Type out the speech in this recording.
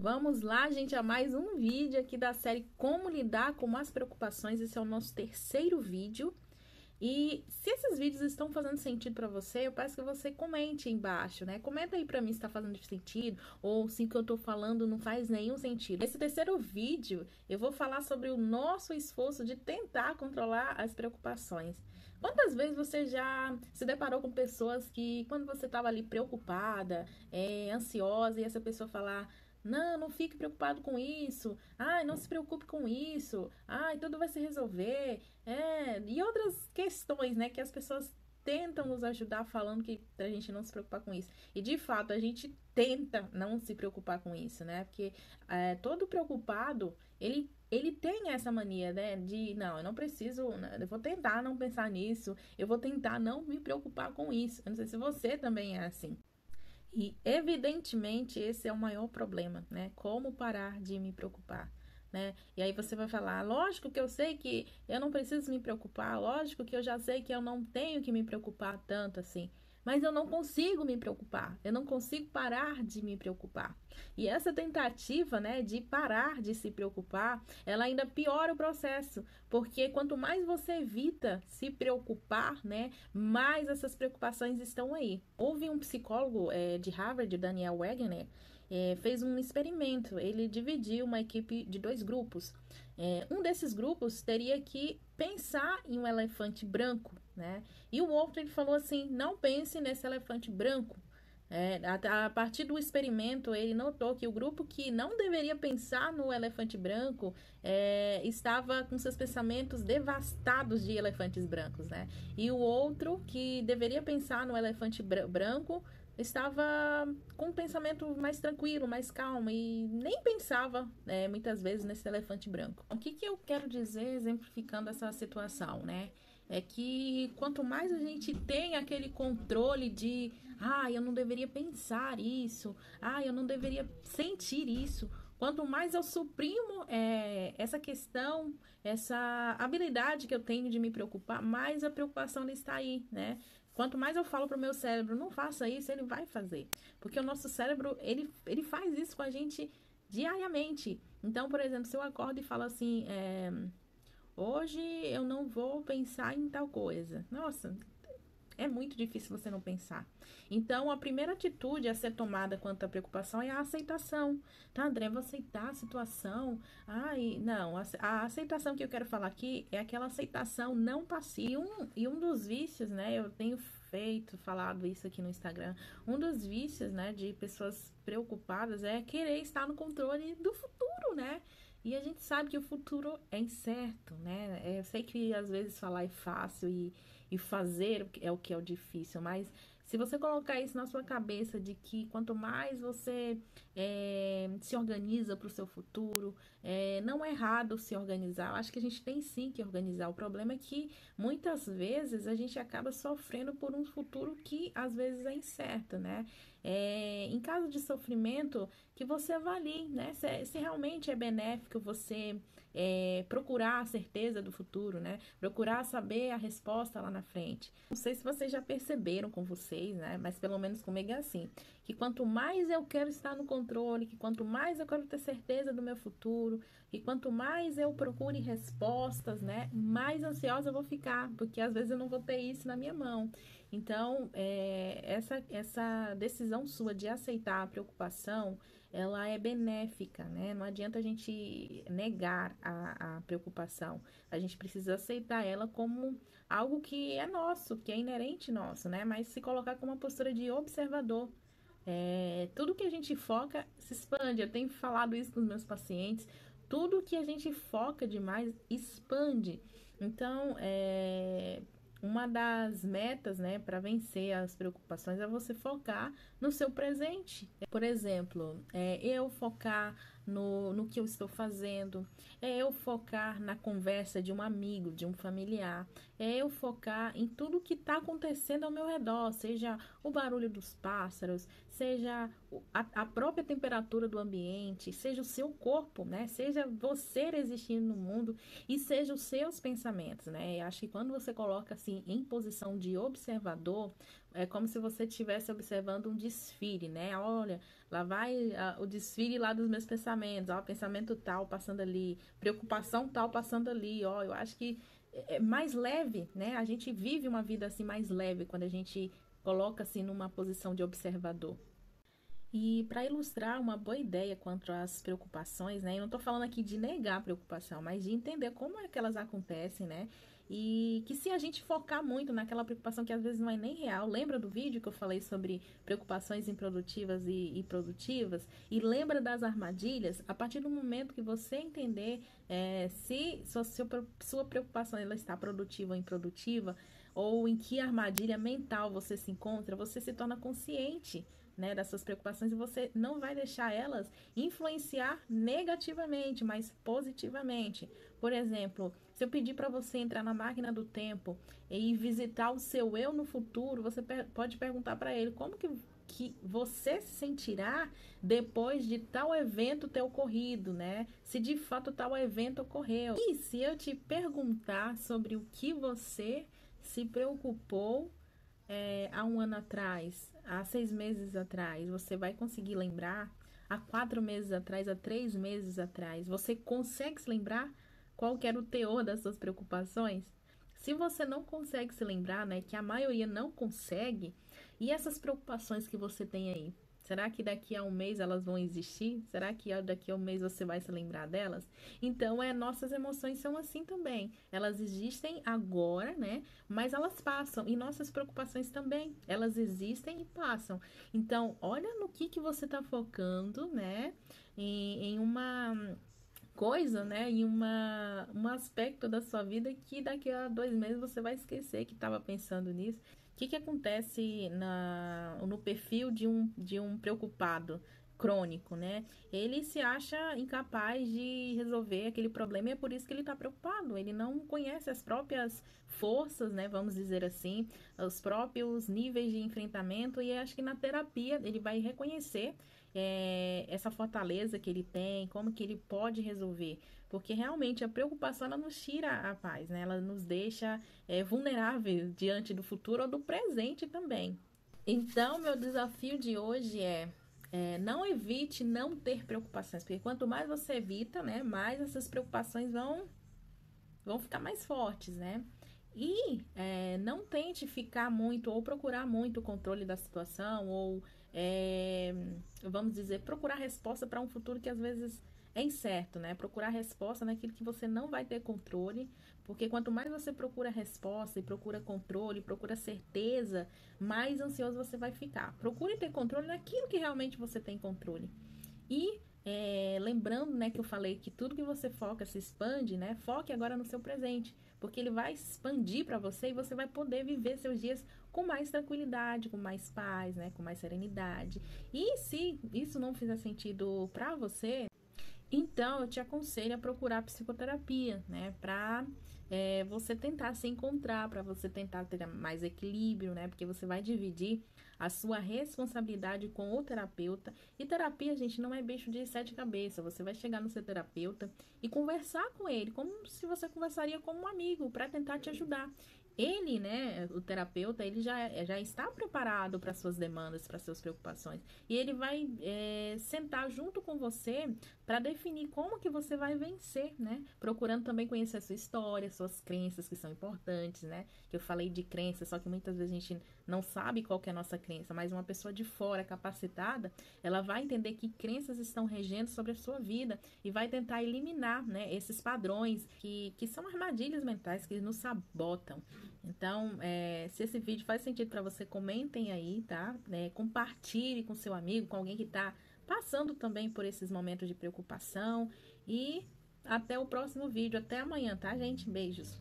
Vamos lá, gente, a mais um vídeo aqui da série Como Lidar com as Preocupações. Esse é o nosso terceiro vídeo. E se esses vídeos estão fazendo sentido para você, eu peço que você comente aí embaixo, né? Comenta aí para mim se tá fazendo sentido ou se o que eu tô falando não faz nenhum sentido. Nesse terceiro vídeo, eu vou falar sobre o nosso esforço de tentar controlar as preocupações. Quantas vezes você já se deparou com pessoas que, quando você estava ali preocupada, ansiosa, e essa pessoa falar: não, não fique preocupado com isso. Ai, não se preocupe com isso. Ai, tudo vai se resolver. E outras questões, né, que as pessoas tentam nos ajudar falando que a gente não se preocupar com isso. E de fato, a gente tenta não se preocupar com isso, né? Porque todo preocupado, ele tem essa mania, né, de não, eu não preciso, né, eu vou tentar não pensar nisso, eu vou tentar não me preocupar com isso. Eu não sei se você também é assim. E, evidentemente, esse é o maior problema, né? Como parar de me preocupar, né? E aí você vai falar: lógico que eu sei que eu não preciso me preocupar, lógico que eu já sei que eu não tenho que me preocupar tanto assim. Mas eu não consigo me preocupar, eu não consigo parar de me preocupar. E essa tentativa, né, de parar de se preocupar, ela ainda piora o processo, porque quanto mais você evita se preocupar, né, mais essas preocupações estão aí. Houve um psicólogo de Harvard, Daniel Wegner, fez um experimento. Ele dividiu uma equipe de dois grupos. Um desses grupos teria que pensar em um elefante branco, né? E o outro, ele falou assim: não pense nesse elefante branco. A partir do experimento, ele notou que o grupo que não deveria pensar no elefante branco estava com seus pensamentos devastados de elefantes brancos, né? E o outro que deveria pensar no elefante branco estava com um pensamento mais tranquilo, mais calmo e nem pensava, muitas vezes, nesse elefante branco. O que eu quero dizer exemplificando essa situação, né? É que quanto mais a gente tem aquele controle de eu não deveria pensar isso, eu não deveria sentir isso, quanto mais eu suprimo essa questão, essa habilidade que eu tenho de me preocupar, mais a preocupação está aí, né? Quanto mais eu falo pro meu cérebro: não faça isso, ele vai fazer. Porque o nosso cérebro, ele faz isso com a gente diariamente. Então, por exemplo, se eu acordo e falo assim: hoje eu não vou pensar em tal coisa. Nossa, é muito difícil você não pensar. Então, a primeira atitude a ser tomada quanto à preocupação é a aceitação. Tá, André, vou aceitar a situação. Não, a aceitação que eu quero falar aqui é aquela aceitação não passiva. E um dos vícios, né, eu tenho falado isso aqui no Instagram, um dos vícios, né, de pessoas preocupadas é querer estar no controle do futuro, né? E a gente sabe que o futuro é incerto, né? Eu sei que às vezes falar é fácil e fazer é o que é o difícil, mas se você colocar isso na sua cabeça de que quanto mais você se organiza para o seu futuro, não é errado se organizar. Eu acho que a gente tem sim que organizar. O problema é que muitas vezes a gente acaba sofrendo por um futuro que às vezes é incerto, né? Em caso de sofrimento, que você avalie, né? Se realmente é benéfico você procurar a certeza do futuro, né? Procurar saber a resposta lá na frente. Não sei se vocês já perceberam com vocês, né? Mas pelo menos comigo é assim, que quanto mais eu quero estar no controle, que quanto mais eu quero ter certeza do meu futuro, que quanto mais eu procure respostas, né? Mais ansiosa eu vou ficar, porque às vezes eu não vou ter isso na minha mão. Então, essa decisão sua de aceitar a preocupação, ela é benéfica, né? Não adianta a gente negar a preocupação. A gente precisa aceitar ela como algo que é nosso, que é inerente nosso, né? Mas se colocar com uma postura de observador. Tudo que a gente foca se expande. Eu tenho falado isso com os meus pacientes. Tudo que a gente foca demais expande. Então, uma das metas, né, para vencer as preocupações é você focar no seu presente. Por exemplo, eu focar no que eu estou fazendo, eu focar na conversa de um amigo, de um familiar, eu focar em tudo que está acontecendo ao meu redor, seja o barulho dos pássaros, seja a própria temperatura do ambiente, seja o seu corpo, né? Seja você existindo no mundo e seja os seus pensamentos, né? Eu acho que quando você coloca assim em posição de observador, é como se você estivesse observando um desfile, né? Olha, lá vai o desfile lá dos meus pensamentos, ó, pensamento tal passando ali, preocupação tal passando ali, ó, eu acho que é mais leve, né? A gente vive uma vida assim mais leve quando a gente coloca assim numa posição de observador. E para ilustrar uma boa ideia quanto às preocupações, né? Eu não estou falando aqui de negar a preocupação, mas de entender como é que elas acontecem, né? E que se a gente focar muito naquela preocupação que às vezes não é nem real, lembra do vídeo que eu falei sobre preocupações improdutivas e produtivas? E lembra das armadilhas? A partir do momento que você entender se sua preocupação ela está produtiva ou improdutiva, ou em que armadilha mental você se encontra, você se torna consciente, né, das suas preocupações e você não vai deixar elas influenciar negativamente, mas positivamente. Por exemplo, se eu pedir para você entrar na máquina do tempo e visitar o seu eu no futuro, você pode perguntar para ele como que você se sentirá depois de tal evento ter ocorrido, né? Se de fato tal evento ocorreu. E se eu te perguntar sobre o que você se preocupou há um ano atrás, há 6 meses atrás, você vai conseguir lembrar? Há 4 meses atrás, há 3 meses atrás, você consegue se lembrar qual que era o teor das suas preocupações? Se você não consegue se lembrar, né, que a maioria não consegue, e essas preocupações que você tem aí? Será que daqui a um mês elas vão existir? Será que daqui a um mês você vai se lembrar delas? Então, nossas emoções são assim também. Elas existem agora, né? Mas elas passam. E nossas preocupações também. Elas existem e passam. Então, olha no que você está focando, né? Em uma coisa, né? Em um aspecto da sua vida que daqui a 2 meses você vai esquecer que estava pensando nisso. O que acontece no perfil de um preocupado crônico, né? Ele se acha incapaz de resolver aquele problema e é por isso que ele está preocupado. Ele não conhece as próprias forças, né? Vamos dizer assim, os próprios níveis de enfrentamento e acho que na terapia ele vai reconhecer essa fortaleza que ele tem, como que ele pode resolver. Porque realmente a preocupação ela nos tira a paz, né? Ela nos deixa vulneráveis diante do futuro ou do presente também. Então, meu desafio de hoje não evite não ter preocupações, porque quanto mais você evita, né, mais essas preocupações vão ficar mais fortes, né? E não tente ficar muito ou procurar muito o controle da situação ou, vamos dizer, procurar resposta para um futuro que às vezes é incerto, né? Procurar resposta naquilo que você não vai ter controle, porque quanto mais você procura resposta e procura controle, procura certeza, mais ansioso você vai ficar. Procure ter controle naquilo que realmente você tem controle. E lembrando, né, que eu falei que tudo que você foca se expande, né? Foque agora no seu presente, porque ele vai expandir para você e você vai poder viver seus dias com mais tranquilidade, com mais paz, né, com mais serenidade. E se isso não fizer sentido para você, então eu te aconselho a procurar psicoterapia, né, para você tentar se encontrar, para você tentar ter mais equilíbrio, né, porque você vai dividir a sua responsabilidade com o terapeuta. E terapia, gente, não é bicho de 7 cabeças. Você vai chegar no seu terapeuta e conversar com ele, como se você conversaria com um amigo, para tentar te ajudar. Ele, né, o terapeuta, ele já está preparado para suas demandas, para suas preocupações. E ele vai sentar junto com você para definir como que você vai vencer, né? Procurando também conhecer a sua história, suas crenças que são importantes, né? Que eu falei de crença, só que muitas vezes a gente não sabe qual que é a nossa crença, mas uma pessoa de fora capacitada, ela vai entender que crenças estão regendo sobre a sua vida e vai tentar eliminar, né, esses padrões que são armadilhas mentais que nos sabotam. Então, se esse vídeo faz sentido para você, comentem aí, tá? Compartilhe com seu amigo, com alguém que está passando também por esses momentos de preocupação. E até o próximo vídeo. Até amanhã, tá, gente? Beijos.